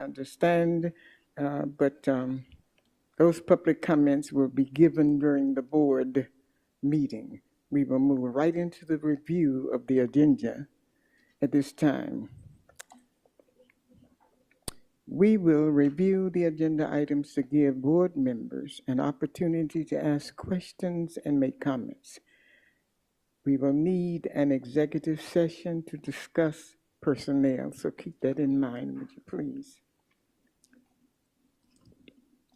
understand, but those public comments will be given during the board meeting. We will move right into the review of the agenda at this time. We will review the agenda items to give board members an opportunity to ask questions and make comments. We will need an executive session to discuss personnel, so keep that in mind, would you please?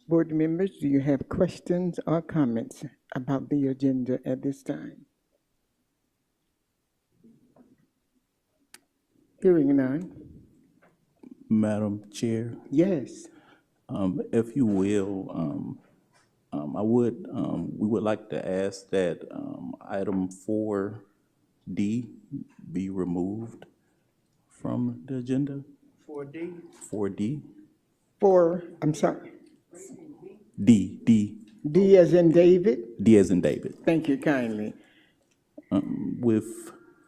Board members, do you have questions or comments about the agenda at this time? Hearing none. Madam Chair, Yes. if you will, we would like to ask that item 4D be removed from the agenda. 4D? 4D. I'm sorry, D D as in David? D as in David. Thank you kindly.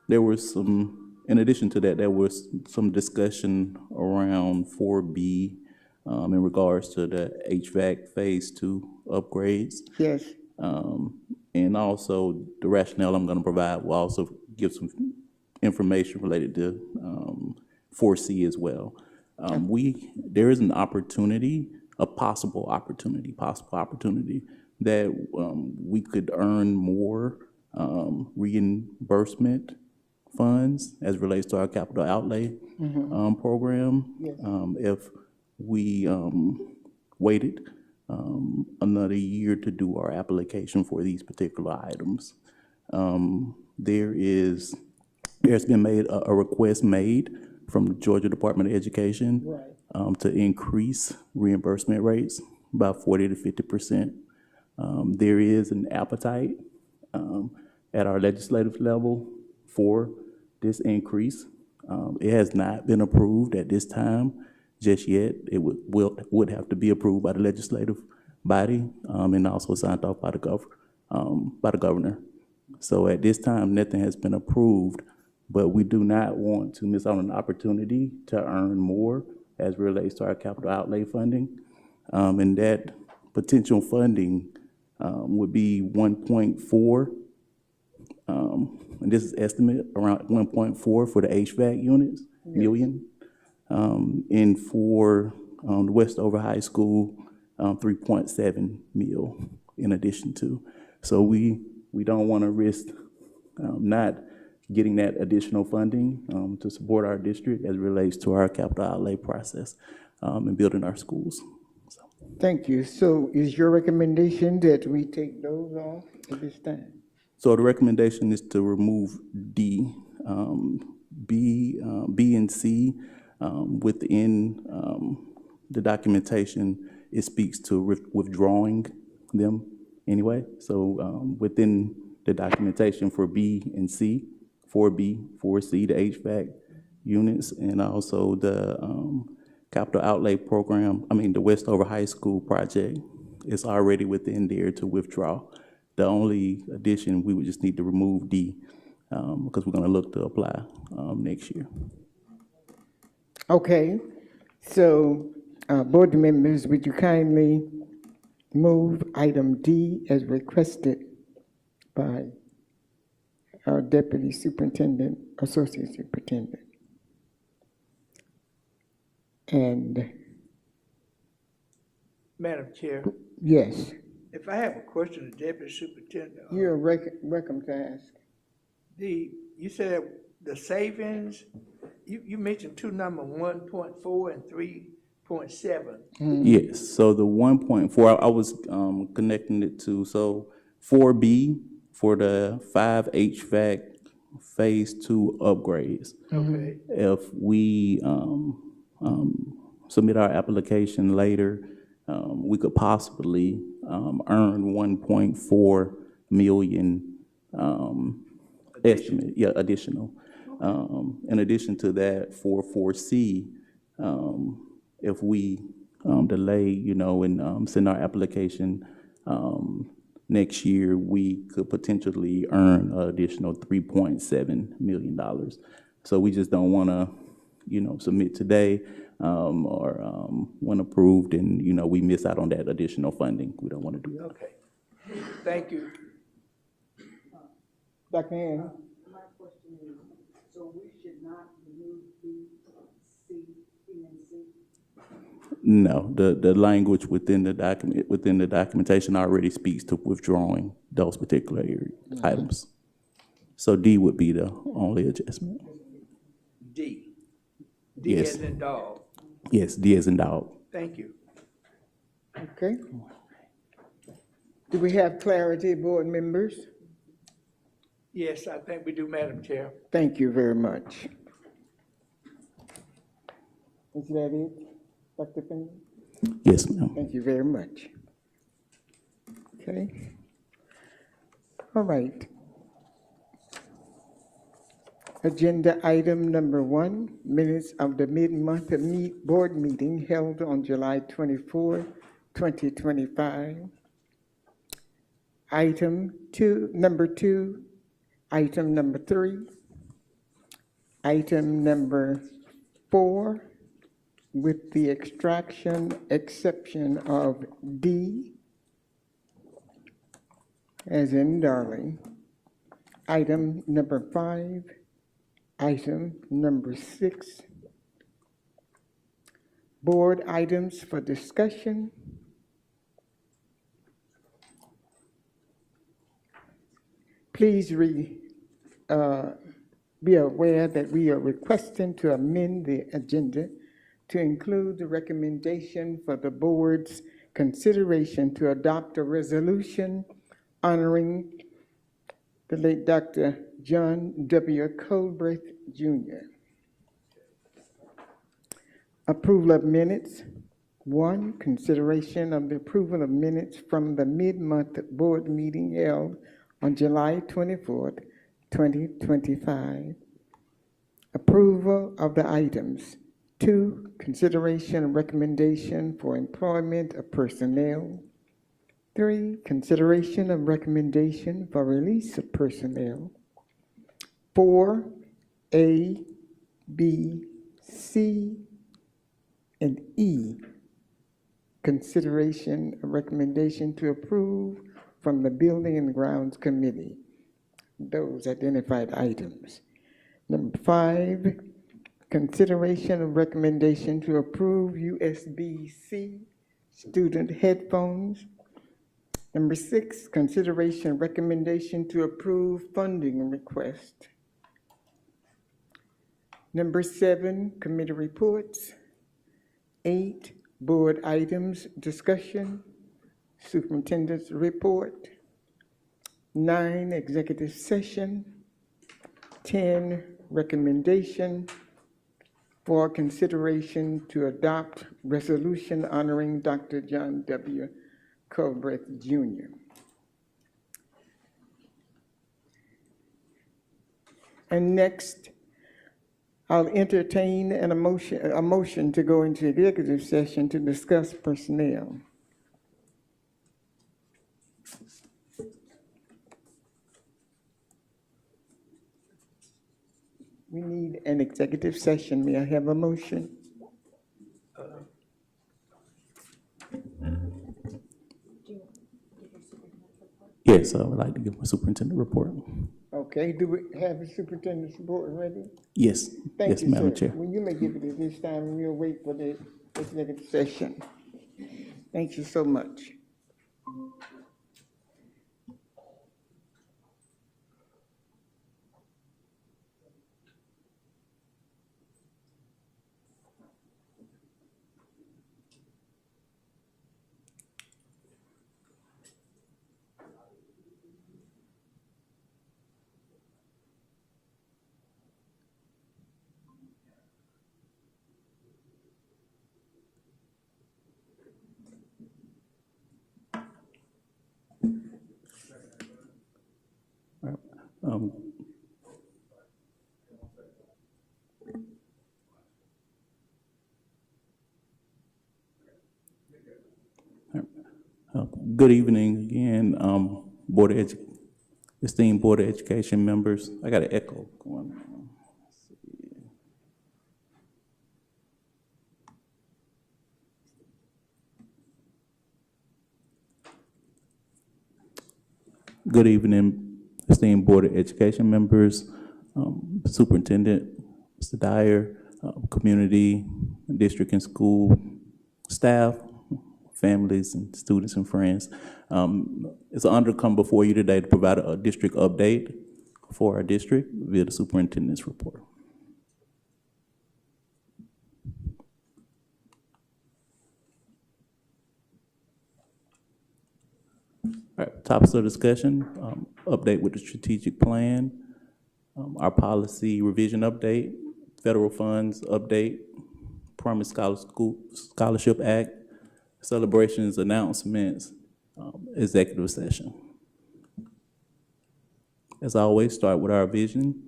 There was some, in addition to that, there was some discussion around 4B in regards to the HVAC Phase 2 upgrades. Yes. And also the rationale I'm going to provide will also give some information related to 4C as well. There is an opportunity, a possible opportunity that we could earn more reimbursement funds as relates to our capital outlay program. Yes. If we waited another year to do our application for these particular items. There's been made a request made from the Georgia Department of Education to increase reimbursement rates by 40 to 50%. There is an appetite at our legislative level for this increase. It has not been approved at this time just yet. It would have to be approved by the legislative body and also signed off by the governor. So at this time, nothing has been approved, but we do not want to miss out on an opportunity to earn more as relates to our capital outlay funding. And that potential funding would be 1.4, and this is estimate around 1.4 for the HVAC units, million. And for the Westover High School, 3.7 mil in addition to. So we don't want to risk not getting that additional funding to support our district as it relates to our capital outlay process and building our schools. So. Thank you. So is your recommendation that we take those off at this time? So the recommendation is to remove D, B and C within the documentation. It speaks to withdrawing them anyway. So within the documentation for B and C, 4B, 4C, the HVAC units, and also the capital outlay program, the Westover High School project is already within there to withdraw. The only addition, we would just need to remove D because we're going to look to apply next year. Okay. So, board members, would you kindly move item D as requested by our Deputy Superintendent, Associate Superintendent? And Madam Chair, yes, if I have a question to Deputy Superintendent. you're welcome to ask. You said the savings, you mentioned two numbers, 1.4 and 3.7. Yes, so the 1.4, I was connecting it to, so 4B for the 5 HVAC Phase 2 upgrades. Okay. If we submit our application later, we could possibly earn 1.4 million estimate, additional. In addition to that, for 4C, if we delay, and send our application next year, we could potentially earn an additional $3.7 million. So we just don't want to, submit today or when approved, and, you know, we miss out on that additional funding. We don't want to do that. Okay. Thank you. Dr. Hand? My question is, so we should not remove B, C, B, and C? No, the language within the documentation already speaks to withdrawing those particular items. So D would be the only adjustment. D. D Yes. as in dog. Yes, D as in dog. Thank you. Okay. Do we have clarity, board members? Yes, I think we do, Madam Chair. Thank you very much. Is that it, Dr. Finley? Yes, ma'am. Thank you very much. Okay. All right. Agenda item number 1, minutes of the mid-month board meeting held on July 24, 2025. Number 2, item number 3, item number 4, with the exception of D, as in darling, item number 5, item number 6, board items for discussion, please be aware that we are requesting to amend the agenda to include the recommendation for the board's consideration to adopt a resolution honoring the late Dr. John W. Colbreth, Jr. Approval of minutes. 1, consideration of the approval of minutes from the mid-month board meeting held on July 24th, 2025. Approval of the items. 2, consideration and recommendation for employment of personnel. 3, consideration of recommendation for release of personnel. 4, A, B, C, and E, consideration of recommendation to approve from the Building and Grounds Committee, those identified items. Number 5, consideration of recommendation to approve USB-C student headphones. Number 6, consideration and recommendation to approve funding request. Number 7, committee reports. 8, board items discussion, superintendent's report. 9, executive session. 10, recommendation for consideration to adopt resolution honoring Dr. John W. Colbreth, Jr. And next, I'll entertain a motion to go into executive session to discuss personnel. We need an executive session. May I have a motion? Yes, I would like to give my superintendent report. Okay, do we have the superintendent's report ready? Yes, Thank yes, you, Madam sir. Chair. Well, you may give it at this time, and we'll wait for the executive session. Thank you so much. Um, Good evening again, esteemed Board of Education members. I got an echo going on. Good evening, esteemed Board of Education members, Superintendent, Mr. Dyer, community, district and school staff, families and students and friends. It's an honor to come before you today to provide a district update for our district via the superintendent's report. All right, topics of discussion, update with the strategic plan, our policy revision update, federal funds update, Promise Scholarship Act, celebrations, announcements, executive session. As I always, start with our vision.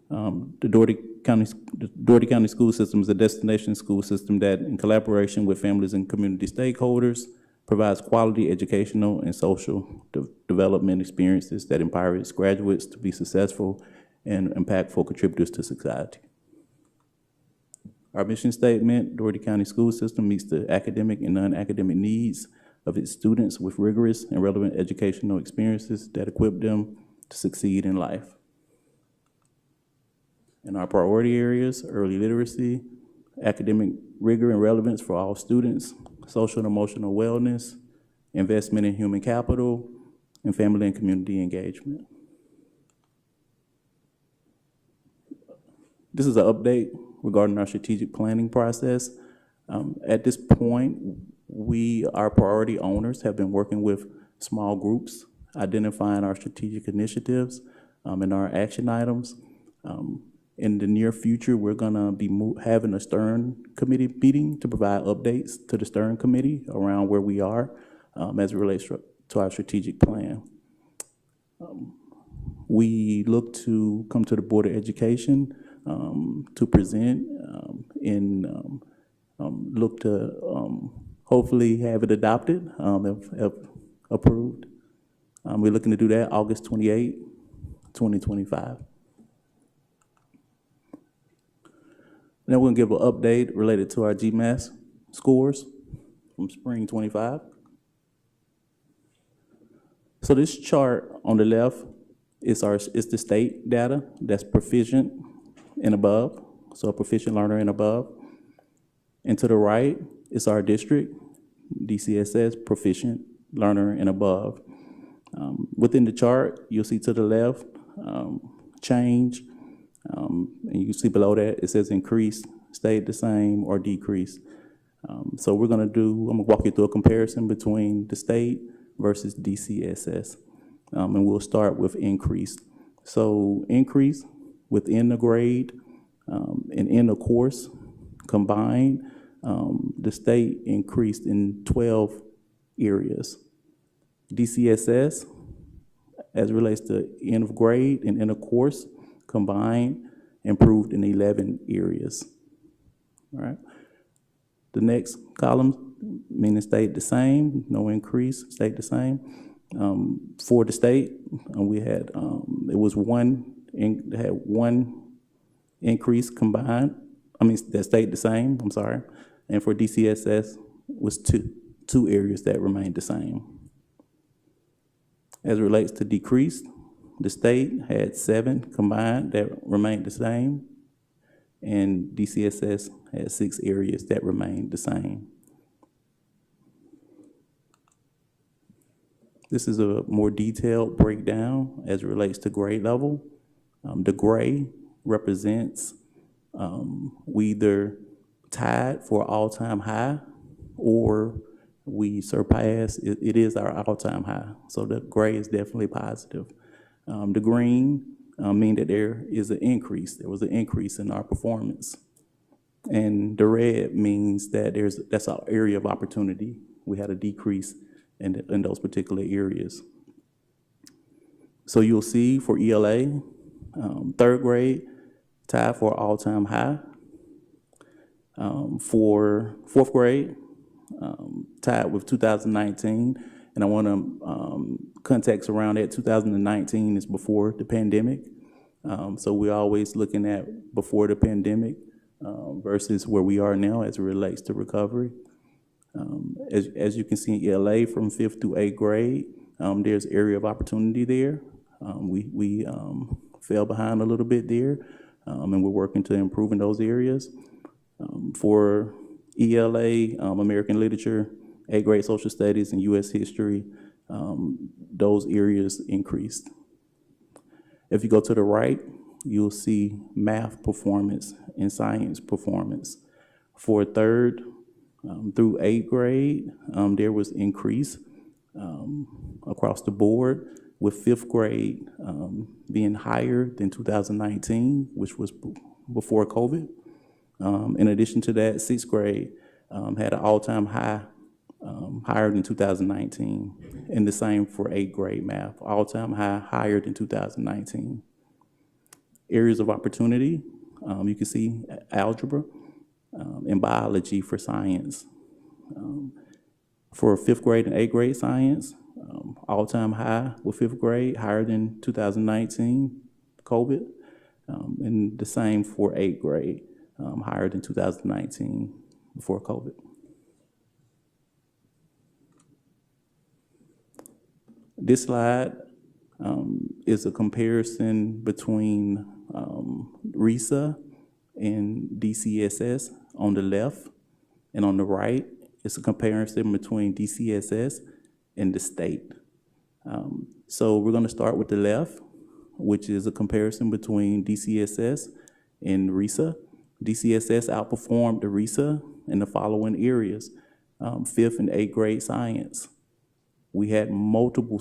The Dougherty County School System is a destination school system that, in collaboration with families and community stakeholders, provides quality educational and social development experiences that empower its graduates to be successful and impactful contributors to society. Our mission statement: Dougherty County School System meets the academic and non-academic needs of its students with rigorous and relevant educational experiences that equip them to succeed in life. In our priority areas: early literacy, academic rigor and relevance for all students, social and emotional wellness, investment in human capital, and family and community engagement. This is an update regarding our strategic planning process. At this point, our priority owners, have been working with small groups, identifying our strategic initiatives and our action items. In the near future, we're gonna be having a Stern Committee meeting to provide updates to the Stern Committee around where we are as it relates to our strategic plan. We look to come to the Board of Education to present and look to hopefully have it adopted, if approved. We're looking to do that August 28, 2025. Now we're gonna give an update related to our GMAS scores from spring 25. So this chart on the left is the state data that's proficient and above, so a proficient learner and above. And to the right is our district, DCSS, proficient learner and above. Within the chart, you'll see to the left, change, and you can see below that, it says increase, stayed the same, or decrease. So I'm gonna walk you through a comparison between the state versus DCSS. And we'll start with increase. So increase within the grade and in the course combined, the state increased in 12 areas. DCSS, as it relates to end of grade and end of course combined, improved in 11 areas. All right. The next column, meaning stayed the same, no increase, stayed the same. For the state, we had had one increase combined. That stayed the same. I'm sorry. And for DCSS was two areas that remained the same. As it relates to decrease, the state had 7 combined that remained the same, and DCSS had 6 areas that remained the same. This is a more detailed breakdown as it relates to grade level. The gray represents we either tied for all-time high or we surpassed, it is our all-time high. So the gray is definitely positive. The green mean that there is an increase. There was an increase in our performance. And the red means that that's our area of opportunity. We had a decrease in those particular areas. So you'll see for ELA, 3rd grade, tied for all-time high. For 4th grade, tied with 2019, and I want to context around that. 2019 is before the pandemic, so we're always looking at before the pandemic versus where we are now as it relates to recovery. As you can see in ELA, from 5th through 8th grade, there's area of opportunity there. We fell behind a little bit there, and we're working to improve in those areas. For ELA, American Literature, 8th grade Social Studies, and U.S. History, those areas increased. If you go to the right, you'll see math performance and science performance. For 3rd through 8th grade, there was increase across the board, with 5th grade being higher than 2019, which was before COVID. In addition to that, 6th grade had an all-time high, higher than 2019, and the same for 8th grade math, all-time high, higher than 2019. Areas of opportunity, you can see algebra and biology for science. For 5th grade and 8th grade science, all-time high with 5th grade, higher than 2019 COVID, and the same for 8th grade, higher than 2019 before COVID. This slide is a comparison between RESA and DCSS on the left, and on the right, it's a comparison between DCSS and the state. So we're going to start with the left, which is a comparison between DCSS and RESA. DCSS outperformed the RESA in the following areas: 5th and 8th grade science. We had several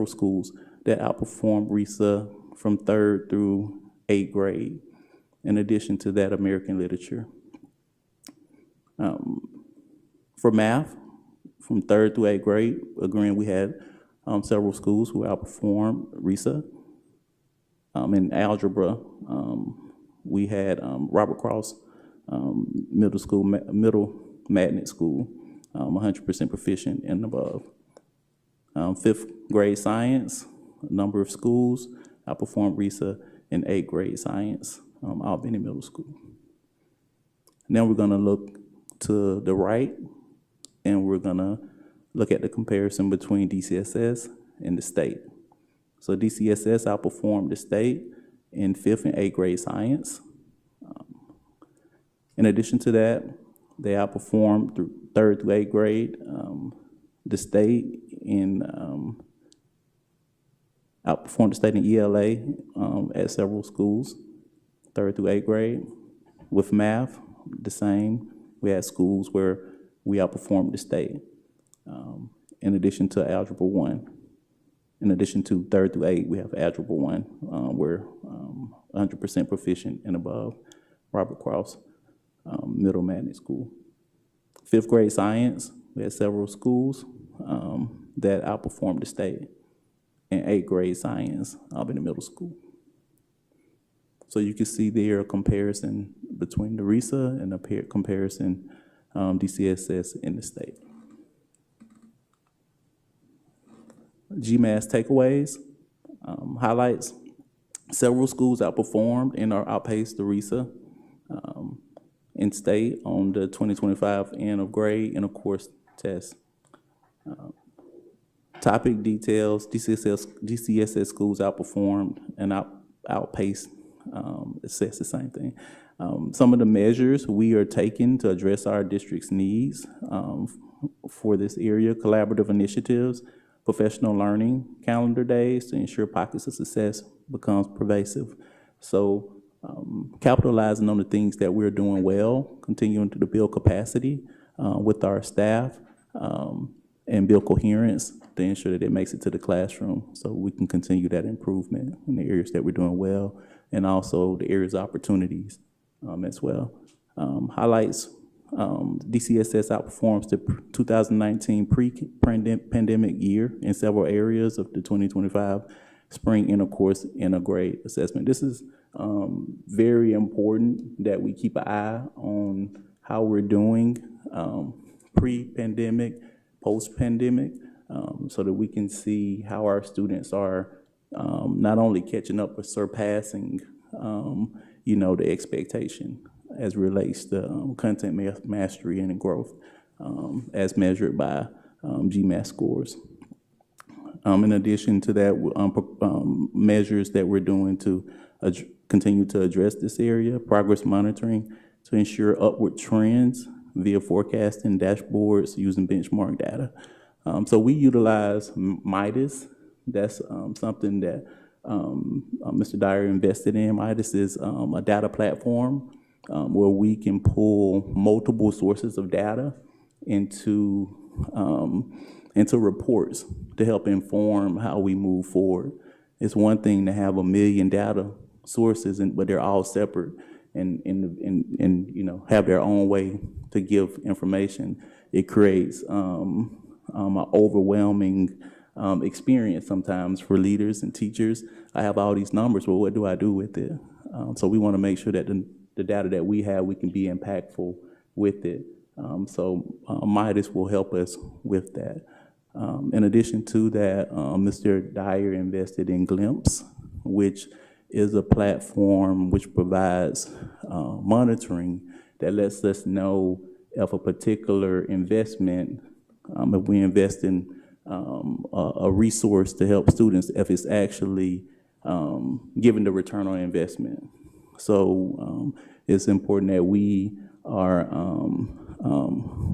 schools that outperformed RESA from 3rd through 8th grade. In addition to that, American Literature. For math, from 3rd through 8th grade, again, we had several schools who outperformed RESA. In algebra, we had Robert Cross Middle Magnet School, 100% proficient and above. 5th grade science, a number of schools outperformed RESA in 8th grade science, Albany Middle School. Now we're gonna look to the right, and we're gonna look at the comparison between DCSS and the state. So DCSS outperformed the state in 5th and 8th grade science. In addition to that, they outperformed through 3rd through 8th grade, the state in outperformed the state in ELA at several schools, 3rd through 8th grade. With math, the same. We had schools where we outperformed the state. In addition to Algebra 1. In addition to 3rd through 8th, we have Algebra 1, we're 100% proficient and above Robert Cross Middle Magnet School. 5th grade science, we had several schools that outperformed the state. And 8th grade science, Albany Middle School. So you can see there a comparison between the RESA and a comparison DCSS in the state. GMAS takeaways, highlights. Several schools outperformed and or outpaced the RESA in state on the 2025 end of grade and of course test. Topic details, DCSS schools outperformed and outpaced, it says the same thing. Some of the measures we are taking to address our district's needs for this area: collaborative initiatives, professional learning, calendar days to ensure pockets of success becomes pervasive. So capitalizing on the things that we're doing well, continuing to build capacity with our staff and build coherence to ensure that it makes it to the classroom so we can continue that improvement in the areas that we're doing well, and also the areas of opportunities as well. Highlights, DCSS outperforms the 2019 pre-pandemic year in several areas of the 2025 spring intercourse grade assessment. This is very important that we keep an eye on how we're doing pre-pandemic, post-pandemic, so that we can see how our students are not only catching up but surpassing, the expectation as relates to content mastery and growth as measured by GMAT scores. In addition to that, measures that we're doing to continue to address this area, progress monitoring to ensure upward trends via forecasting dashboards using benchmark data. So we utilize Midas. That's something that Mr. Dyer invested in. Midas is a data platform where we can pull multiple sources of data into reports to help inform how we move forward. It's one thing to have 1 million data sources, but they're all separate and you know, have their own way to give information. It creates an overwhelming experience sometimes for leaders and teachers. I have all these numbers, well, what do I do with it? So we want to make sure that the data that we have, we can be impactful with it. So Midas will help us with that. In addition to that, Mr. Dyer invested in Glimpse, which is a platform which provides monitoring that lets us know if a particular investment, if we invest in a resource to help students, if it's actually giving the return on investment. So it's important that we are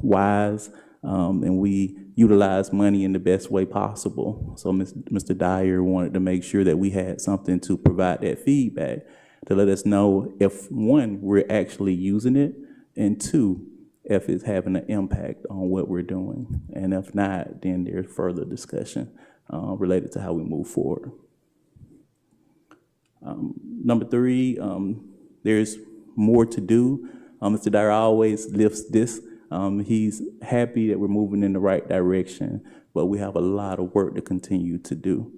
wise and we utilize money in the best way possible. So Mr. Dyer wanted to make sure that we had something to provide that feedback to let us know if, one, we're actually using it, and two, if it's having an impact on what we're doing. And if not, then there's further discussion related to how we move forward. Number three, there's more to do. Mr. Dyer always lifts this. He's happy that we're moving in the right direction, but we have a lot of work to continue to do.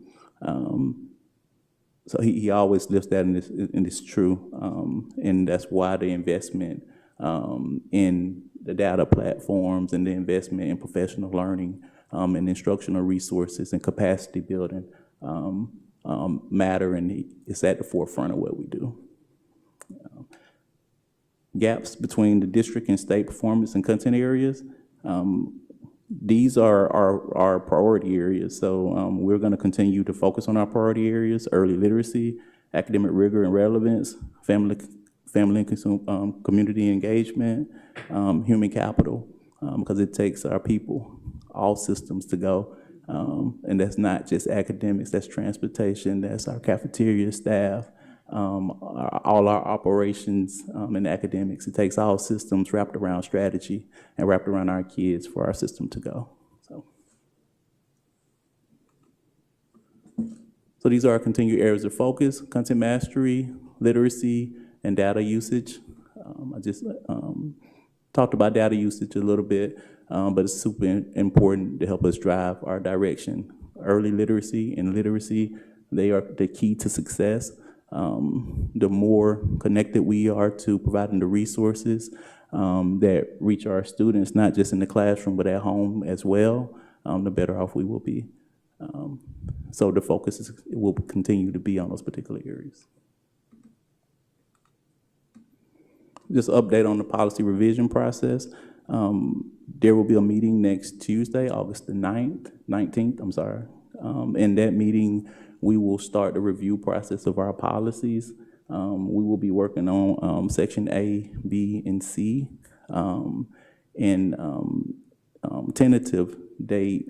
So he always lifts that, and it's true. And that's why the investment in the data platforms and the investment in professional learning and instructional resources and capacity building matter, and it's at the forefront of what we do. Gaps between the district and state performance and content areas. These are our priority areas. So we're going to continue to focus on our priority areas: early literacy, academic rigor and relevance, family and community engagement, human capital, because it takes our people, all systems to go. And that's not just academics, that's transportation, that's our cafeteria staff, all our operations and academics. It takes all systems wrapped around strategy and wrapped around our kids for our system to go. So these are our continued areas of focus: content mastery, literacy, and data usage. I just talked about data usage a little bit, but it's super important to help us drive our direction. Early literacy and literacy, they are the key to success. The more connected we are to providing the resources that reach our students, not just in the classroom, but at home as well, the better off we will be. So the focus will continue to be on those particular areas. Just an update on the policy revision process. There will be a meeting next Tuesday, August the 19th, I'm sorry. In that meeting, we will start the review process of our policies. We will be working on section A, B, and C. Tentative date,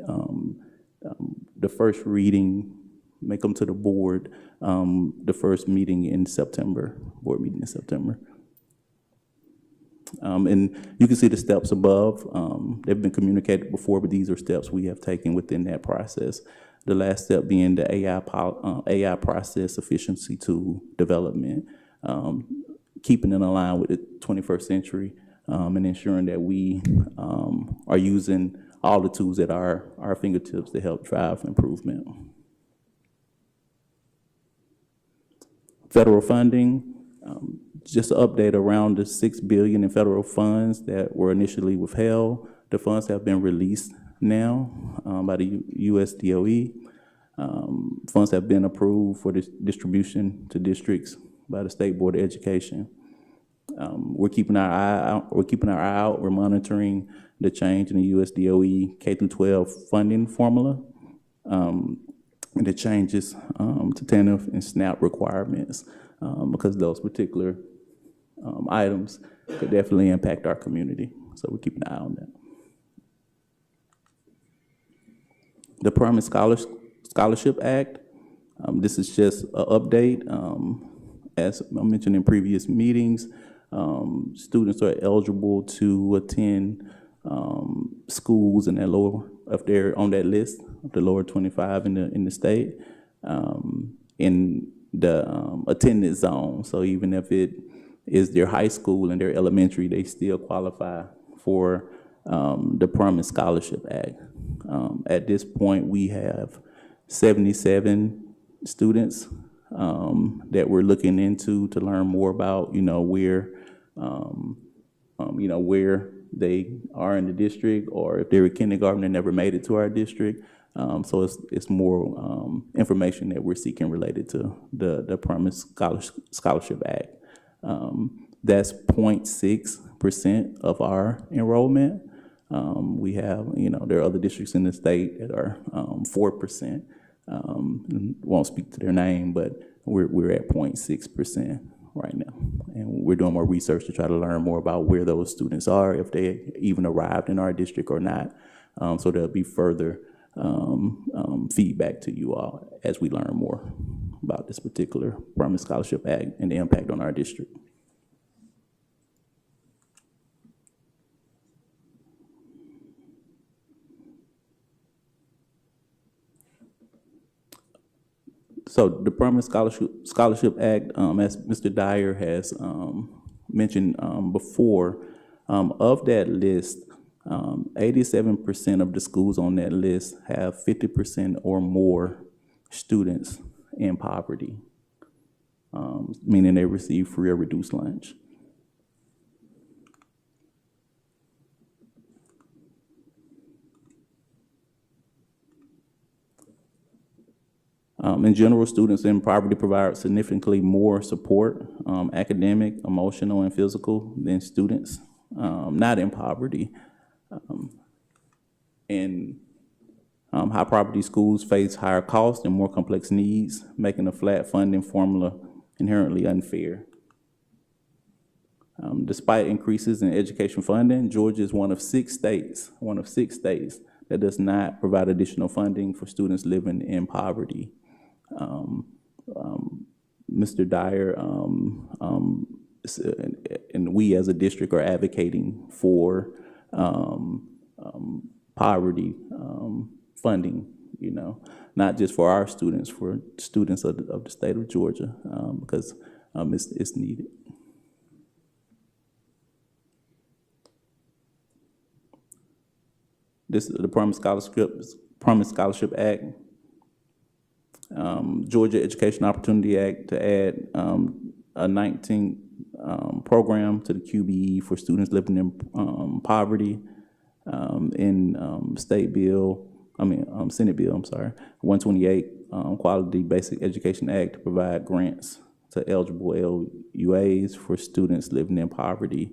the first reading may come to the board, the first meeting in September, board meeting in September. And you can see the steps above. They've been communicated before, but these are steps we have taken within that process. The last step being the AI process efficiency tool development, keeping it aligned with the 21st century and ensuring that we are using all the tools at our fingertips to help drive improvement. Federal funding. Just an update around the $6 billion in federal funds that were initially withheld. The funds have been released now by the US DOE. Funds have been approved for distribution to districts by the State Board of Education. We're keeping our eye out. We're monitoring the change in the US DOE K-12 funding formula. and the changes to TANF and SNAP requirements, because those particular items could definitely impact our community. So we keep an eye on that. The Promise Scholarship Act, this is just an update. As I mentioned in previous meetings, students are eligible to attend schools in that lower, if they're on that list, the lower 25 in the state, in the attendance zone. So even if it is their high school and their elementary, they still qualify for the Promise Scholarship Act. At this point, we have 77 students that we're looking into to learn more about, where, where they are in the district, or if they're a kindergarten and never made it to our district. So it's more information that we're seeking related to the Promise Scholarship Act. That's 0.6% of our enrollment. We have, there are other districts in the state that are 4%. Won't speak to their name, but we're at 0.6% right now. And we're doing more research to try to learn more about where those students are, if they even arrived in our district or not. So there'll be further feedback to you all as we learn more about this particular Promise Scholarship Act and the impact on our district. So the Promise Scholarship Act, as Mr. Dyer has mentioned before, of that list, 87% of the schools on that list have 50% or more students in poverty, meaning they receive free or reduced lunch. In general, students in poverty provide significantly more support, academic, emotional, and physical, than students not in poverty. And high poverty schools face higher costs and more complex needs, making a flat funding formula inherently unfair. Despite increases in education funding, Georgia is one of six states that does not provide additional funding for students living in poverty. Mr. Dyer and we as a district are advocating for poverty funding, not just for our students, for students of the state of Georgia, because it's needed. This is the Promise Scholarship Act. Georgia Education Opportunity Act to add a 19th program to the QBE for students living in poverty. In Senate Bill, 128, Quality Basic Education Act, to provide grants to eligible LUAs for students living in poverty.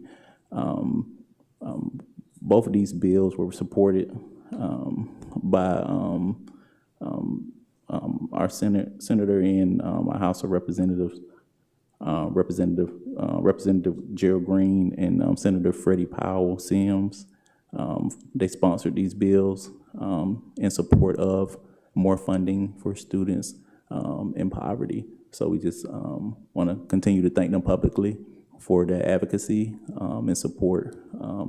Both of these bills were supported by our senator in our House of Representatives, Representative Gerald Green and Senator Freddie Powell Sims. They sponsored these bills in support of more funding for students in poverty. So we just want to continue to thank them publicly for their advocacy and support.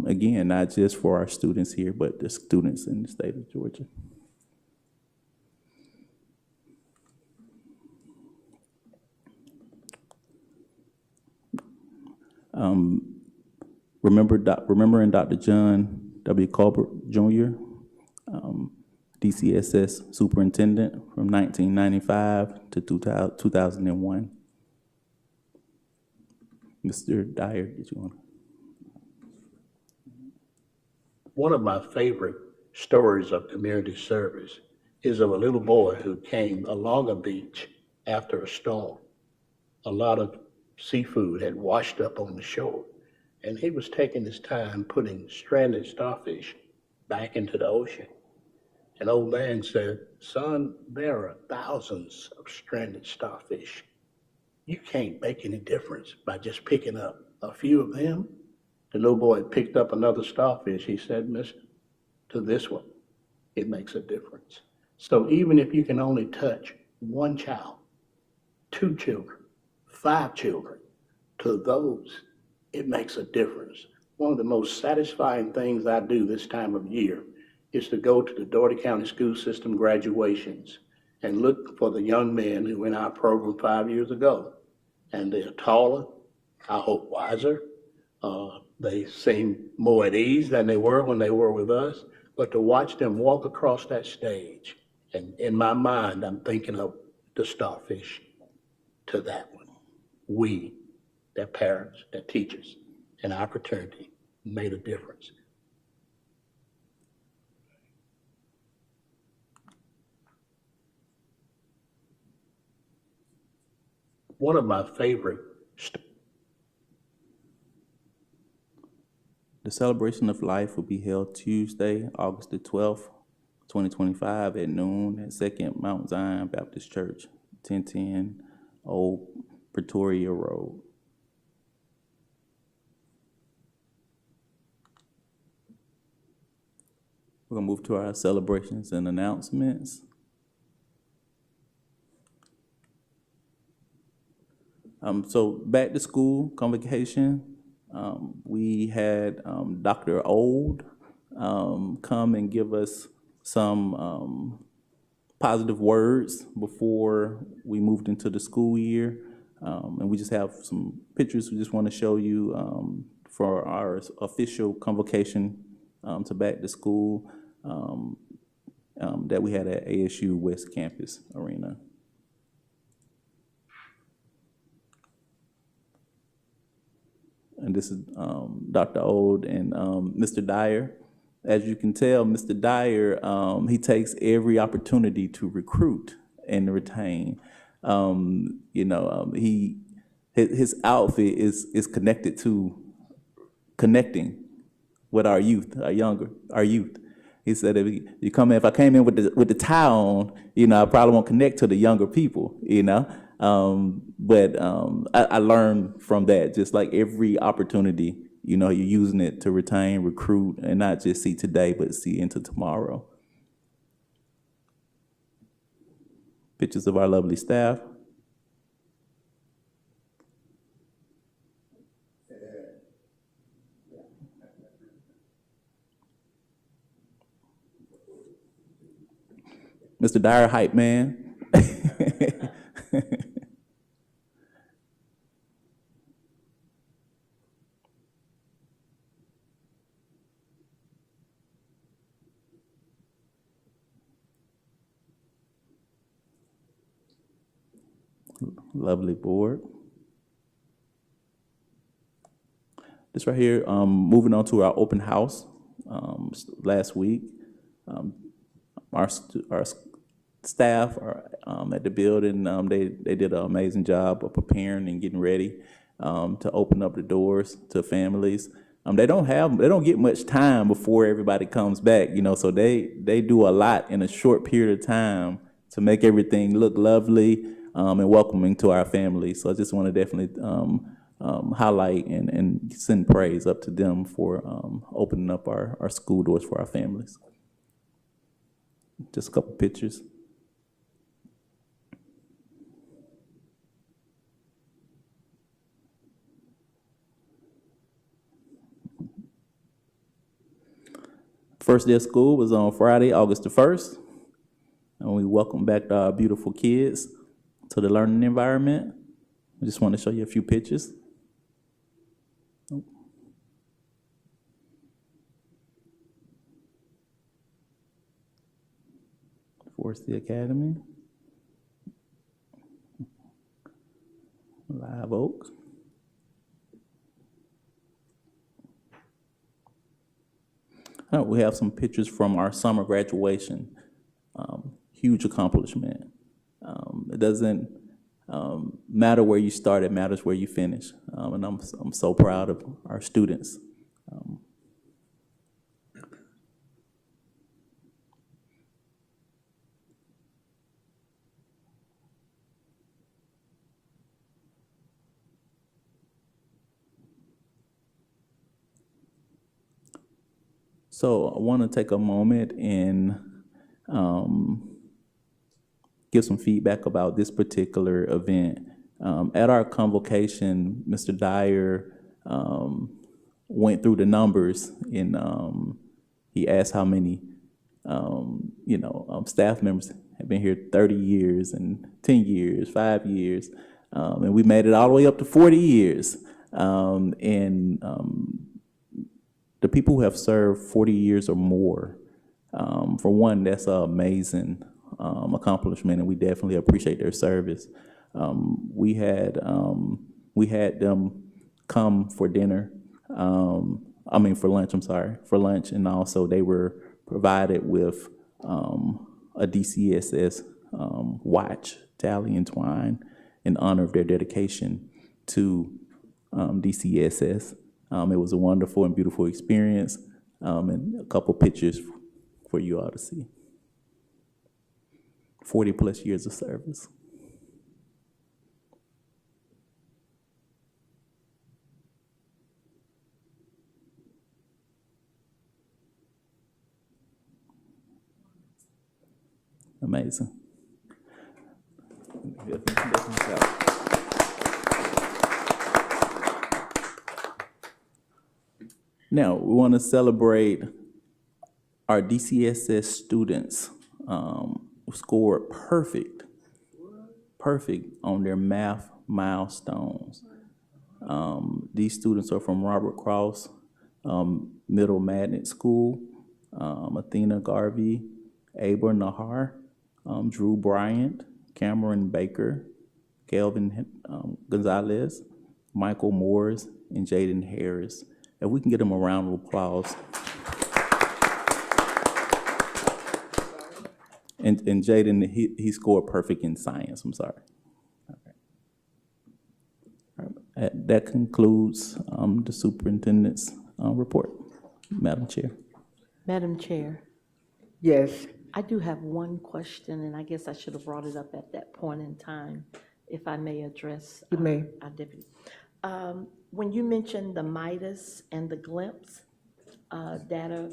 Again, not just for our students here, but the students in the state of Georgia. Remembering Dr. John W. Colbert Jr., DCSS superintendent from 1995 to 2001. Mr. Dyer, did you want to? One of my favorite stories of community service is of a little boy who came along a beach after a storm. A lot of seafood had washed up on the shore, and he was taking his time putting stranded starfish back into the ocean. An old man said, "Son, there are thousands of stranded starfish. You can't make any difference by just picking up a few of them." The little boy picked up another starfish. He said, "Mister, to this one, it makes a difference." So even if you can only touch one child, two children, five children, to those, it makes a difference. One of the most satisfying things I do this time of year is to go to the Dougherty County School System graduations and look for the young men who were in our program 5 years ago. And they're taller, I hope wiser. They seem more at ease than they were when they were with us. But to watch them walk across that stage, and in my mind, I'm thinking of the starfish to that one. We, their parents, their teachers, and our fraternity made a difference. One of my favorite The celebration of life will be held Tuesday, August the 12th, 2025 at noon at 2nd Mount Zion Baptist Church, 1010 Old Pretoria Road. We're gonna move to our celebrations and announcements. So back to school convocation, we had Dr. Old come and give us some positive words before we moved into the school year. And we just have some pictures we just want to show you for our official convocation to back to school that we had at ASU West Campus Arena. And this is Dr. Old and Mr. Dyer. As you can tell, Mr. Dyer, he takes every opportunity to recruit and retain. His outfit is connected to connecting with our youth, our youth. He said, if I came in with the tie on, I probably won't connect to the younger people, But I learned from that, just like every opportunity, you're using it to retain, recruit, and not just see today, but see into tomorrow. Pictures of our lovely staff. Mr. Dyer, hype man. Lovely board. This right here, moving on to our open house last week. Our staff are at the building. They did an amazing job of preparing and getting ready to open up the doors to families. They don't get much time before everybody comes back, so they do a lot in a short period of time to make everything look lovely and welcoming to our families. So I just want to definitely highlight and send praise up to them for opening up our school doors for our families. Just a couple pictures. First day of school was on Friday, August the 1st. And we welcome back our beautiful kids to the learning environment. I just want to show you a few pictures. Forestry Academy. Live Oak. We have some pictures from our summer graduation. Huge accomplishment. It doesn't matter where you start, it matters where you finish. And I'm so proud of our students. So I want to take a moment and give some feedback about this particular event. At our convocation, Mr. Dyer went through the numbers, and he asked how many staff members have been here 30 years and 10 years, 5 years, and we made it all the way up to 40 years. The people who have served 40 years or more, for one, that's an amazing accomplishment, and we definitely appreciate their service. We had them come for dinner, for lunch, for lunch, and also they were provided with a DCSS watch, tally and twine, in honor of their dedication to DCSS. It was a wonderful and beautiful experience, and a couple pictures for you all to see. 40 plus years of service. Amazing. Now, we want to celebrate our DCSS students who scored perfect on their math milestones. These students are from Robert Cross Middle Magnet School, Athena Garvey, Aber Nahar, Drew Bryant, Cameron Baker, Kelvin Gonzalez, Michael Moores, and Jaden Harris. If we can get them a round of applause. And Jaden, he scored perfect in science, I'm sorry. All right. That concludes the superintendent's report. Madam Chair. Madam Chair, Yes. I do have one question, and I guess I should have brought it up at that point in time, if I may address. You may. Our deputy. When you mentioned the Midas and the Glimpse data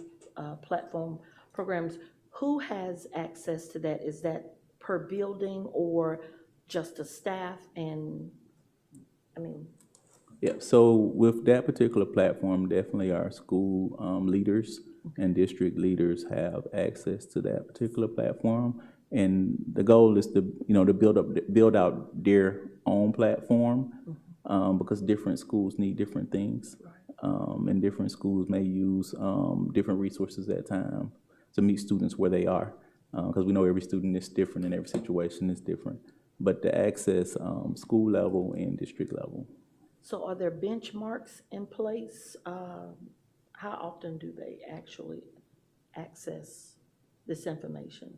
platform programs, who has access to that? Is that per building or just the staff? And, Yeah, so with that particular platform, definitely our school leaders and district leaders have access to that particular platform. And the goal is to, to build out their own platform, because different schools need different things. And different schools may use different resources at time to meet students where they are. Because we know every student is different and every situation is different. But to access school level and district level. so are there benchmarks in place? How often do they actually access this information?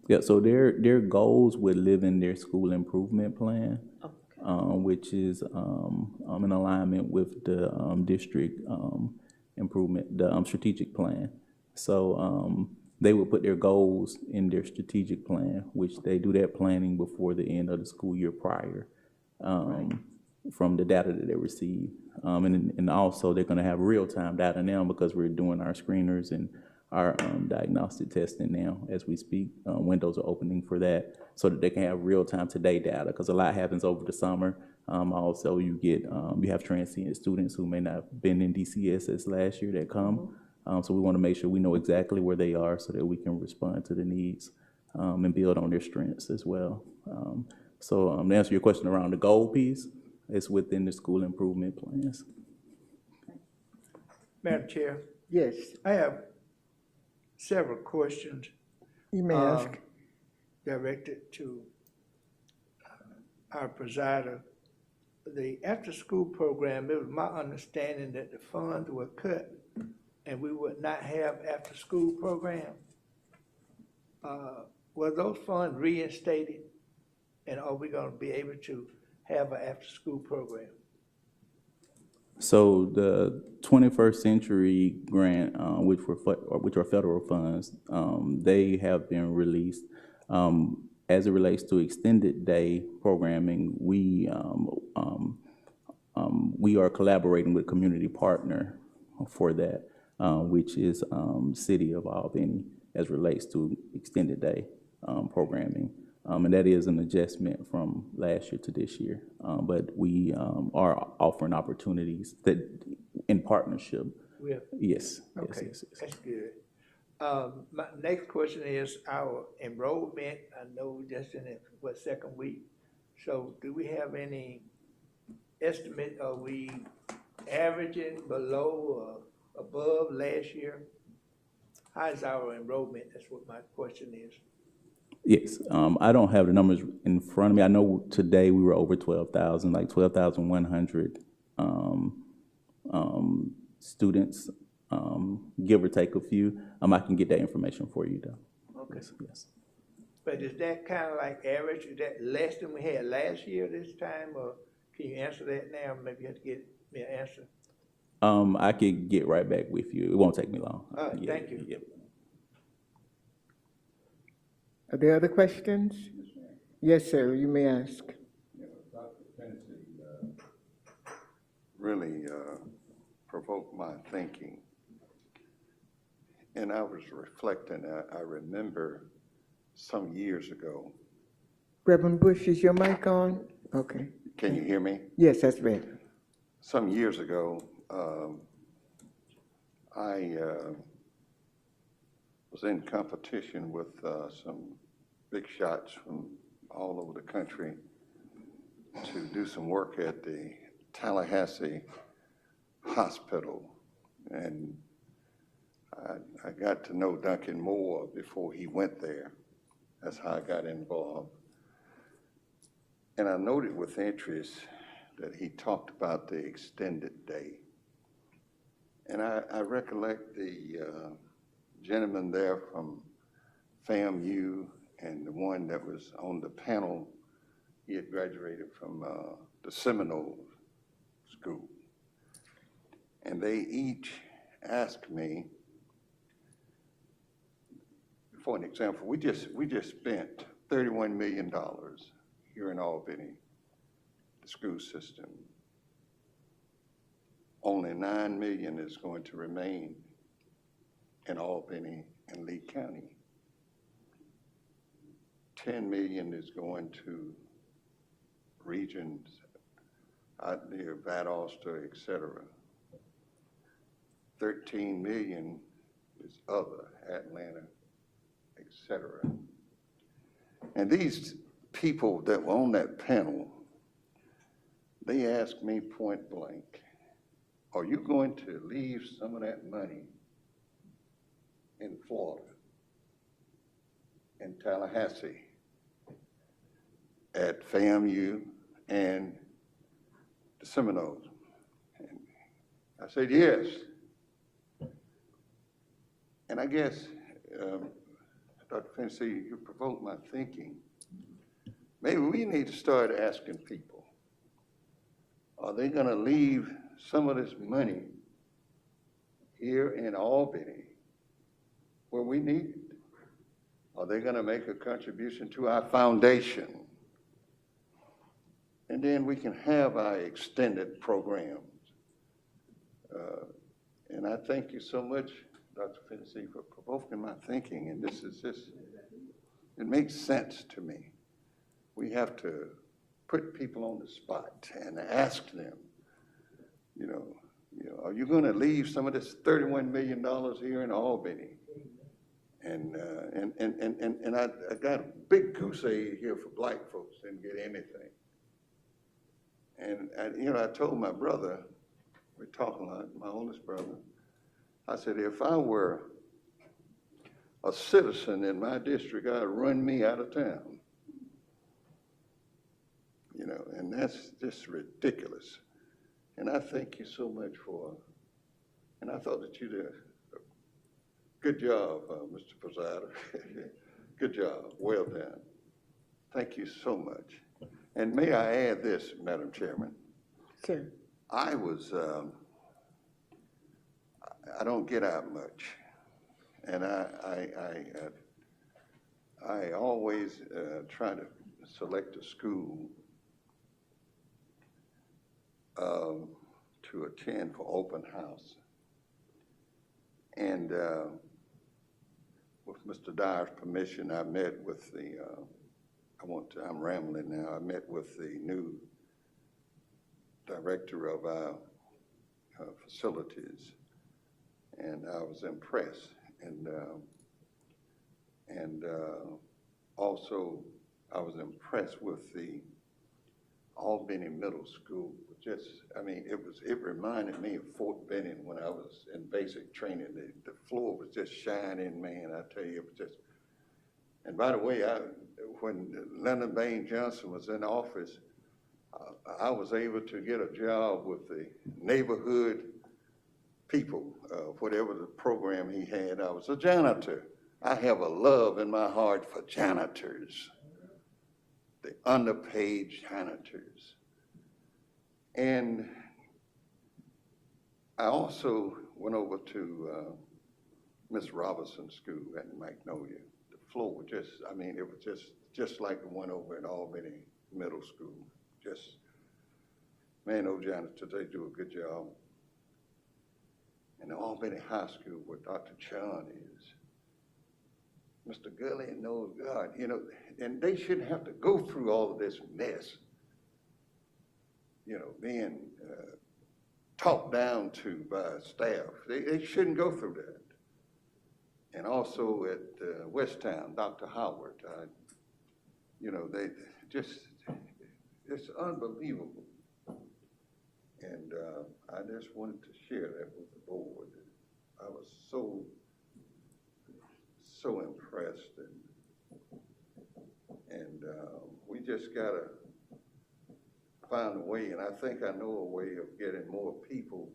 Yeah, so their goals would live in their school improvement plan, Okay. which is in alignment with the district improvement, the strategic plan. So they would put their goals in their strategic plan, which they do that planning before the end of the school year prior, from the data that they receive. And also they're gonna have real-time data now because we're doing our screeners and our diagnostic testing now as we speak. Windows are opening for that so that they can have real-time today data, because a lot happens over the summer. Also, you have transient students who may not have been in DCSS last year that come. So we want to make sure we know exactly where they are so that we can respond to the needs and build on their strengths as well. So to answer your question around the goal piece, it's within the school improvement plans. Madam Chair, Yes. I have several questions You may ask. directed to our presider. The after-school program, it was my understanding that the funds were cut and we would not have after-school program. Were those funds reinstated, and are we gonna be able to have an after-school program? So the 21st Century Grant, which are federal funds, they have been released. As it relates to extended day programming, we are collaborating with a community partner for that. which is City of Albany as relates to extended day programming. And that is an adjustment from last year to this year. But we are offering opportunities that in partnership. Yeah. Yes, yes, Okay, yes, yes. that's good. My next question is our enrollment. I know we're just in the, second week. So do we have any estimate? Are we averaging below or above last year? How is our enrollment? That's what my question is. Yes, I don't have the numbers in front of me. I know today we were over 12,000, like 12,100 students, give or take a few. I can get that information for you, though. Okay. Yes. But is that kind of like average? Is that less than we had last year this time? Or can you answer that now? Maybe you have to get me an answer. I could get right back with you. It won't take me long. All right, Yeah, thank you. yeah. Are there other questions? Yes, sir, you may ask. Dr. Tennessee really provoked my thinking. And I was reflecting, I remember some years ago. Reverend Bush, is your mic on? Okay. Can you hear me? Yes, that's better. Some years ago, I was in competition with some big shots from all over the country to do some work at the Tallahassee Hospital. And I got to know Duncan Moore before he went there. That's how I got involved. And I noted with interest that he talked about the extended day. And I recollect the gentleman there from FAMU and the one that was on the panel, he had graduated from the Seminole School. And they each asked me, for an example, we just spent $31 million here in Albany, the school system. Only $9 million is going to remain in Albany and Lee County. $10 million is going to regions out near Valdosta, et cetera. $13 million is other, Atlanta, et cetera. And these people that were on that panel, they asked me point blank, are you going to leave some of that money in Florida, in Tallahassee, at FAMU and the Seminoles? And I said, yes. And I guess, Dr. Tennessee, you provoked my thinking. Maybe we need to start asking people, are they going to leave some of this money here in Albany where we need it? Are they going to make a contribution to our foundation? And then we can have our extended programs. And I thank you so much, Dr. Tennessee, for provoking my thinking. And this is just, it makes sense to me. We have to put people on the spot and ask them, you know, are you going to leave some of this $31 million here in Albany? And I got a big goose egg here for black folks, didn't get anything. And I told my brother, we talk a lot, my oldest brother, I said, if I were a citizen in my district, I'd run me out of town. And that's just ridiculous. And I thank you so much and I thought that you did a good job, Mr. Presider. Good job, well done. Thank you so much. And may I add this, Madam Chairman? Sure. I don't get out much. And I always try to select a school to attend for open house. And with Mr. Dyer's permission, I met with the, I'm rambling now, I met with the new director of our facilities, and I was impressed. And also, I was impressed with the Albany Middle School. Just, I mean, it reminded me of Fort Benning when I was in basic training. The floor was just shining, man, I tell you, it was just. And by the way, when Lyndon Baines Johnson was in office, I was able to get a job with the neighborhood people, whatever the program he had. I was a janitor. I have a love in my heart for janitors, the underpaid janitors. And I also went over to Miss Robinson's school at Magnolia. The floor was just, I mean, it was just like the one over at Albany Middle School. Just, man, those janitors, they do a good job. And the Albany High School where Dr. Chun is, Mr. Gully knows God, you know, and they shouldn't have to go through all of this mess, you know, being talked down to by staff. They shouldn't go through that. And also at Westtown, Dr. Howard, you know, they just, it's unbelievable. And I just wanted to share that with the board. I was so impressed, and we just gotta find a way, and I think I know a way of getting more people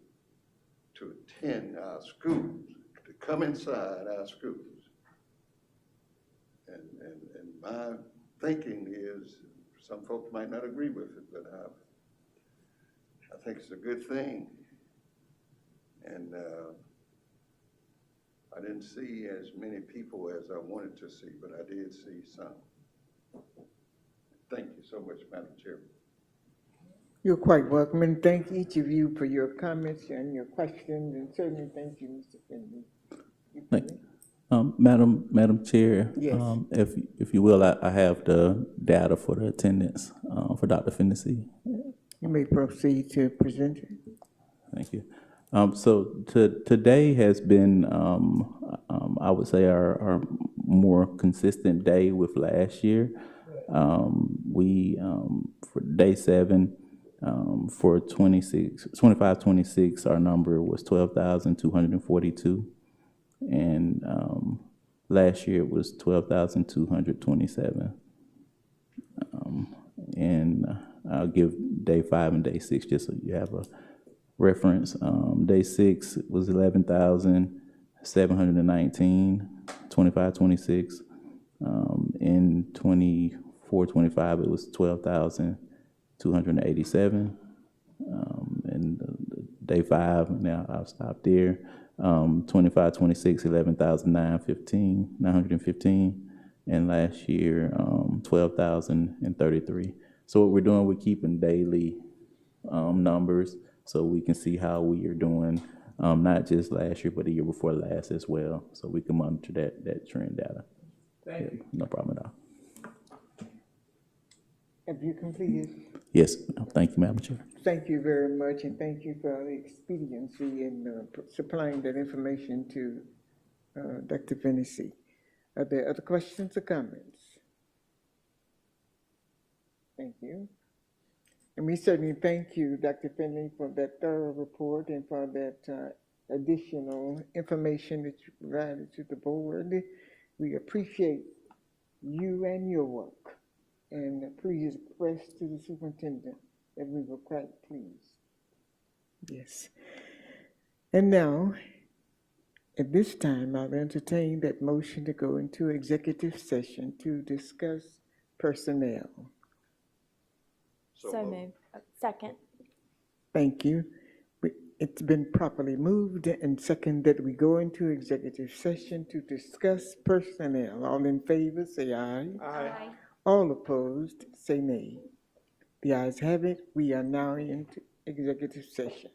to attend our schools, to come inside our schools. And my thinking is, some folks might not agree with it, but I think it's a good thing. And I didn't see as many people as I wanted to see, but I did see some. Thank you so much, Madam Chairman. You're quite welcome, and thank each of you for your comments and your questions, and certainly thank you, Mr. Finley. Madam Chair, Yes. if you will, I have the data for the attendance for Dr. Finney. You may proceed to present it. Thank you. So today has been, I would say, our more consistent day with last year. For day 7, for 25-26, our number was 12,242. And last year it was 12,227. And I'll give day 5 and day 6 just so you have a reference. Day 6 was 11,719, 25-26. In 24-25 it was 12,287. And day 5, now I'll stop there. 25-26, 11,915, and last year 12,033. So what we're doing, we're keeping daily numbers so we can see how we are doing, not just last year, but the year before last as well, so we can monitor that trend data. Thank you. No problem at all. Have you completed? Yes, thank you, Madam Chair. Thank you very much, and thank you for the expediency in supplying that information to Dr. Finney. Are there other questions or comments? Thank you. And we certainly thank you, Dr. Finley, for that thorough report and for that additional information that you provided to the board. We appreciate you and your work. And please express to the superintendent that we were quite pleased. Yes. And now, at this time, I'll entertain that motion to go into executive session to discuss personnel. So moved. Second. Thank you. It's been properly moved and seconded that we go into executive session to discuss personnel. All in favor, say aye. Aye. All opposed, say nay. The ayes have it. We are now into executive session.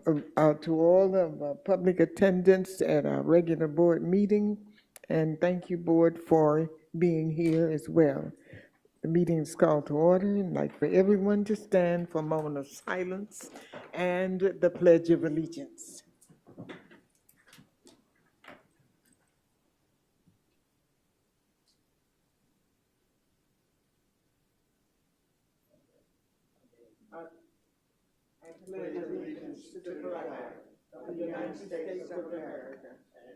to all of public attendance at our regular board meeting, and thank you, board, for being here as well. The meeting is called to order, and I'd like for everyone to stand for a moment of silence and the Pledge of Allegiance. I pledge allegiance to the flag of the United States of America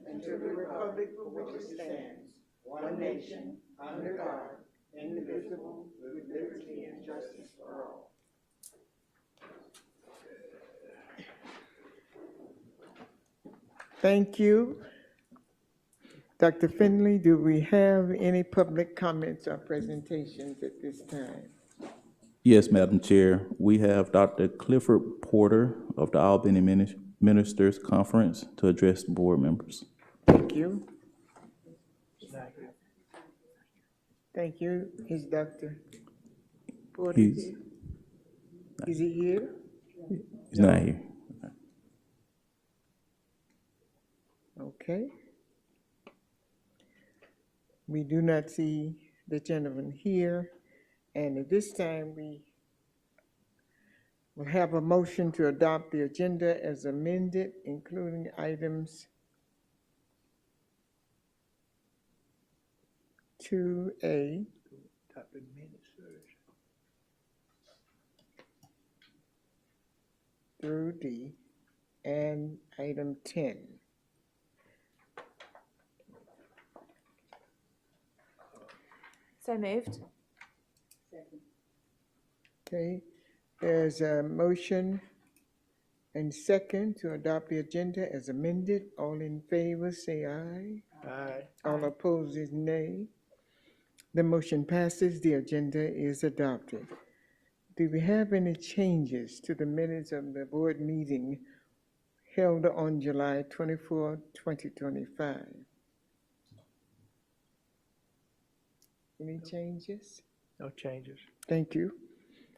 and to the republic for which it stands, one nation, under God, indivisible, with liberty and justice for all. Thank you. Dr. Finley, do we have any public comments or presentations at this time? Yes, Madam Chair. We have Dr. Clifford Porter of the Albany Ministers Conference to address the board members. Thank you. Thank you. Is Dr. Porter He's- here? Is he here? He's not here. Okay. We do not see the gentleman here, and at this time, we will have a motion to adopt the agenda as amended, including items 2A Top of the minutes first. through D, and item 10. So moved. Okay, there's a motion and second to adopt the agenda as amended. All in favor, say aye. Aye. All opposed is nay. The motion passes. The agenda is adopted. Do we have any changes to the minutes of the board meeting held on July 24, 2025? Any changes? No changes. Thank you.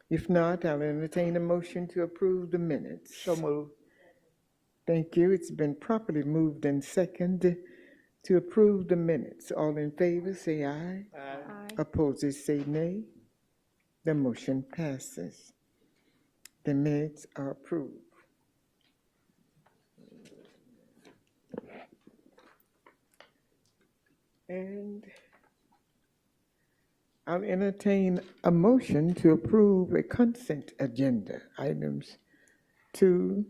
If not, I'll entertain a motion to approve the minutes. So moved. Thank you. It's been properly moved and second to approve the minutes. All in favor, say aye. Aye. Aye. Opposers, say nay. The motion passes. The minutes are approved. And I'll entertain a motion to approve a consent agenda, items 2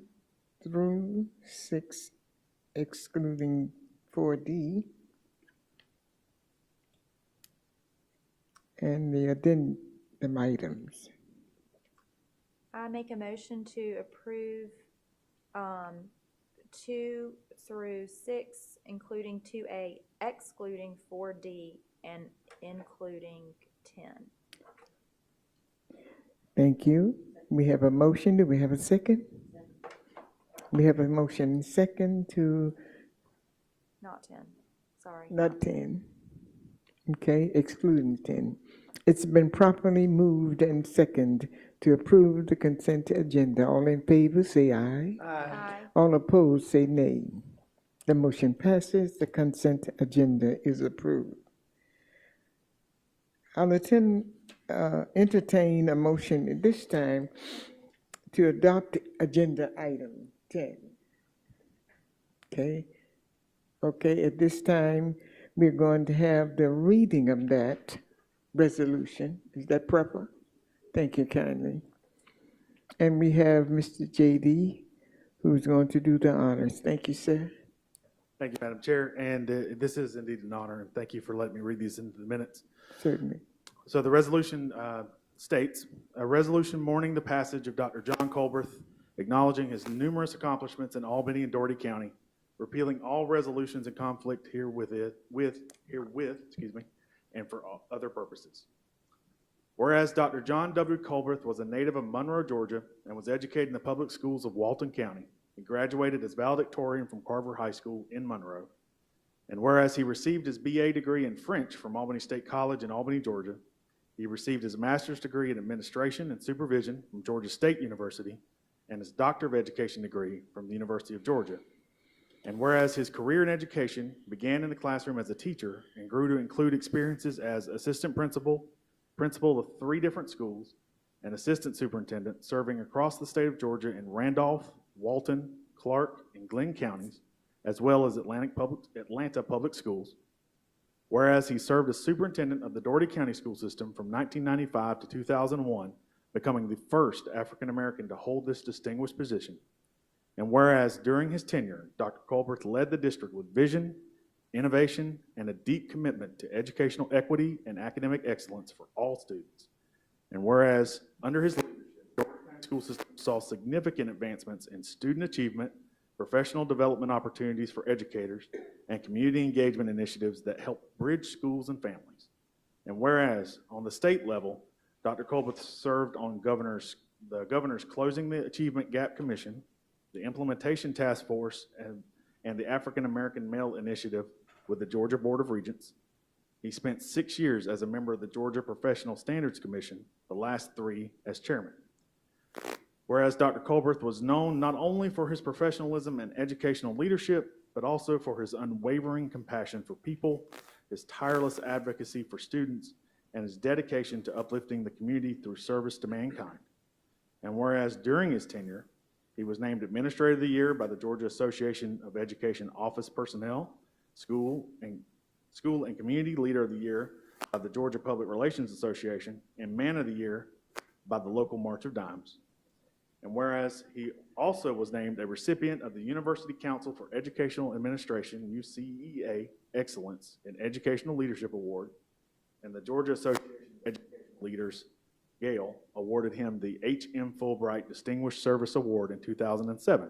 through 6, excluding 4D, and the addendum items. I make a motion to approve 2 through 6, including 2A, excluding 4D, and including 10. Thank you. We have a motion. Do we have a second? We have a motion second to Not 10, sorry. not 10. Okay, excluding 10. It's been properly moved and second to approve the consent agenda. All in favor, say aye. Aye. Aye. All opposed, say nay. The motion passes. The consent agenda is approved. I'll entertain a motion at this time to adopt agenda item 10. Okay? Okay, at this time, we're going to have the reading of that resolution. Is that proper? Thank you kindly. And we have Mr. J.D., who's going to do the honors. Thank you, sir. Thank you, Madam Chair, and this is indeed an honor, and thank you for letting me read these into the minutes. Certainly. So the resolution states, a resolution mourning the passage of Dr. John Colberth, acknowledging his numerous accomplishments in Albany and Dougherty County, repealing all resolutions in conflict herewith, and for all other purposes. Whereas Dr. John W. Colberth was a native of Monroe, Georgia, and was educated in the public schools of Walton County. He graduated as valedictorian from Carver High School in Monroe. And whereas he received his BA degree in French from Albany State College in Albany, Georgia, he received his master's degree in administration and supervision from Georgia State University, and his Doctor of Education degree from the University of Georgia. And whereas his career in education began in the classroom as a teacher and grew to include experiences as assistant principal, principal of 3 different schools, and assistant superintendent serving across the state of Georgia in Randolph, Walton, Clark, and Glenn counties, as well as Atlanta Public Schools. Whereas he served as superintendent of the Dougherty County School System from 1995 to 2001, becoming the first African American to hold this distinguished position. And whereas during his tenure, Dr. Colbert led the district with vision, innovation, and a deep commitment to educational equity and academic excellence for all students. And whereas under his leadership, the Dougherty County School System saw significant advancements in student achievement, professional development opportunities for educators, and community engagement initiatives that help bridge schools and families. And whereas on the state level, Dr. Colbert served on the governor's Closing the Achievement Gap Commission, the Implementation Task Force, and the African American Male Initiative with the Georgia Board of Regents. He spent 6 years as a member of the Georgia Professional Standards Commission, the last 3 as chairman. Whereas Dr. Colbert was known not only for his professionalism and educational leadership, but also for his unwavering compassion for people, his tireless advocacy for students, and his dedication to uplifting the community through service to mankind. And whereas during his tenure, he was named Administrator of the Year by the Georgia Association of Education Office Personnel, School and Community Leader of the Year by the Georgia Public Relations Association, and Man of the Year by the local March of Dimes. And whereas he also was named a recipient of the University Council for Educational Administration, UCEA Excellence in Educational Leadership Award, and the Georgia Association of Educational Leaders, Gale, awarded him the H.M. Fulbright Distinguished Service Award in 2007.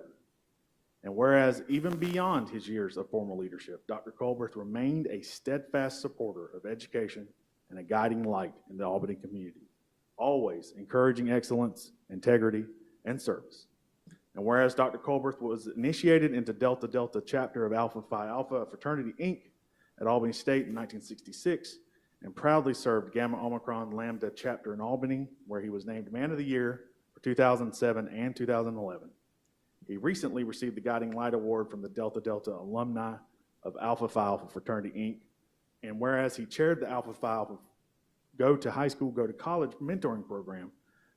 And whereas even beyond his years of formal leadership, Dr. Colbert remained a steadfast supporter of education and a guiding light in the Albany community, always encouraging excellence, integrity, and service. And whereas Dr. Colbert was initiated into Delta Delta chapter of Alpha Phi Alpha Fraternity, Inc. at Albany State in 1966, and proudly served Gamma Omicron Lambda chapter in Albany, where he was named Man of the Year for 2007 and 2011. He recently received the Guiding Light Award from the Delta Delta alumni of Alpha Phi Alpha Fraternity, Inc. And whereas he chaired the Alpha Phi Alpha Go to High School, Go to College mentoring program,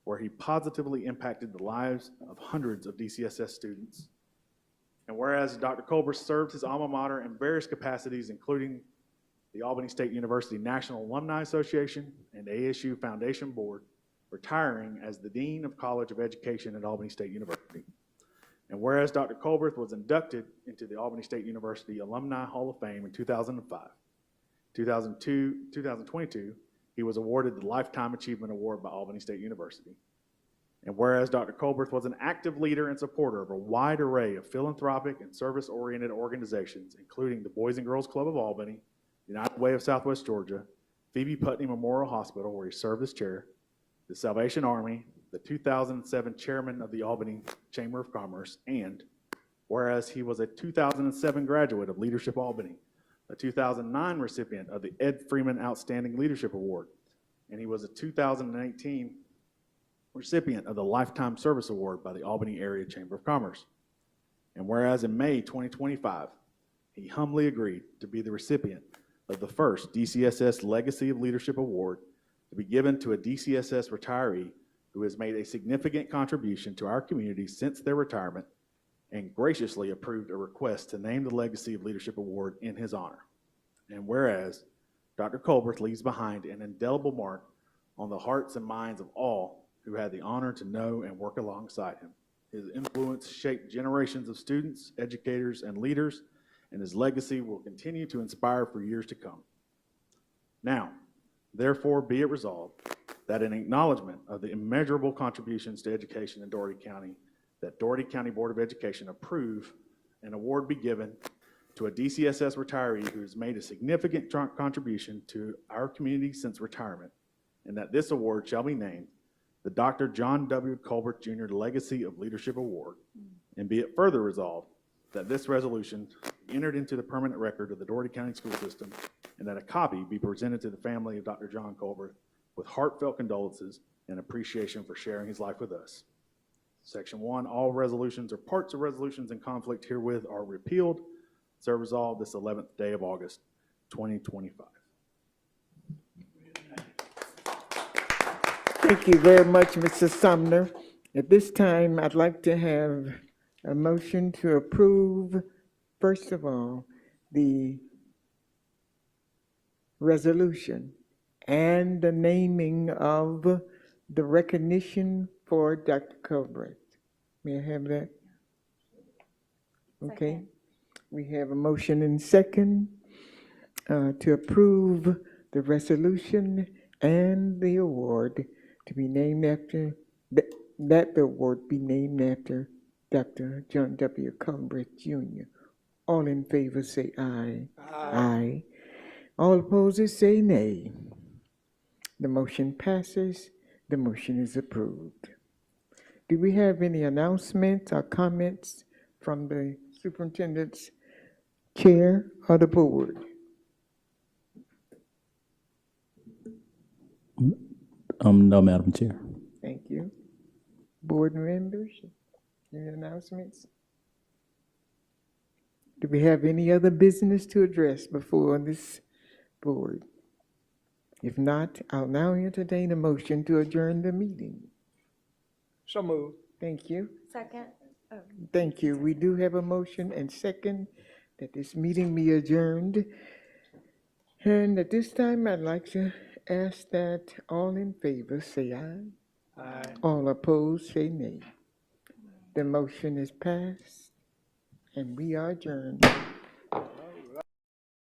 where he positively impacted the lives of hundreds of DCSS students. And whereas Dr. Colbert served his alma mater in various capacities, including the Albany State University National Alumni Association and ASU Foundation Board, retiring as the Dean of College of Education at Albany State University. And whereas Dr. Colbert was inducted into the Albany State University Alumni Hall of Fame in 2005, 2022, he was awarded the Lifetime Achievement Award by Albany State University. And whereas Dr. Colbert was an active leader and supporter of a wide array of philanthropic and service-oriented organizations, including the Boys and Girls Club of Albany, United Way of Southwest Georgia, Phoebe Putney Memorial Hospital, where he served as chair, the Salvation Army, the 2007 chairman of the Albany Chamber of Commerce, and whereas he was a 2007 graduate of Leadership Albany, a 2009 recipient of the Ed Freeman Outstanding Leadership Award, and he was a 2018 recipient of the Lifetime Service Award by the Albany Area Chamber of Commerce. And whereas in May 2025, he humbly agreed to be the recipient of the first DCSS Legacy of Leadership Award to be given to a DCSS retiree who has made a significant contribution to our community since their retirement, and graciously approved a request to name the Legacy of Leadership Award in his honor. And whereas Dr. Colbert leaves behind an indelible mark on the hearts and minds of all who had the honor to know and work alongside him. His influence shaped generations of students, educators, and leaders, and his legacy will continue to inspire for years to come. Now, therefore, be it resolved that in acknowledgement of the immeasurable contributions to education in Dougherty County, that Dougherty County Board of Education approve an award be given to a DCSS retiree who has made a significant contribution to our community since retirement, and that this award shall be named the Dr. John W. Colbert Jr. Legacy of Leadership Award. And be it further resolved that this resolution be entered into the permanent record of the Dougherty County School System, and that a copy be presented to the family of Dr. John Colbert with heartfelt condolences and appreciation for sharing his life with us. Section 1, all resolutions or parts of resolutions in conflict herewith are repealed. So resolved this 11th day of August, 2025. Thank you very much, Mr. Sumner. At this time, I'd like to have a motion to approve, first of all, the resolution and the naming of the recognition for Dr. Culbreth. May I have that? Okay. Second. We have a motion and second to approve the resolution and the award to be named after, that the award be named after Dr. John W. Culbreth Jr. All in favor say aye. Aye. All opposers say nay. The motion passes. The motion is approved. Do we have any announcements or comments from the superintendent's chair or the board? No, Madam Chair. Thank you. Board members, any announcements? Do we have any other business to address before this board? If not, I'll now entertain a motion to adjourn the meeting. So moved. Thank you. Second. Oh, Thank you. We do have a motion and second that this meeting be adjourned. And at this time, I'd like to ask that all in favor say aye. Aye. All opposed say nay. The motion is passed and we are adjourned.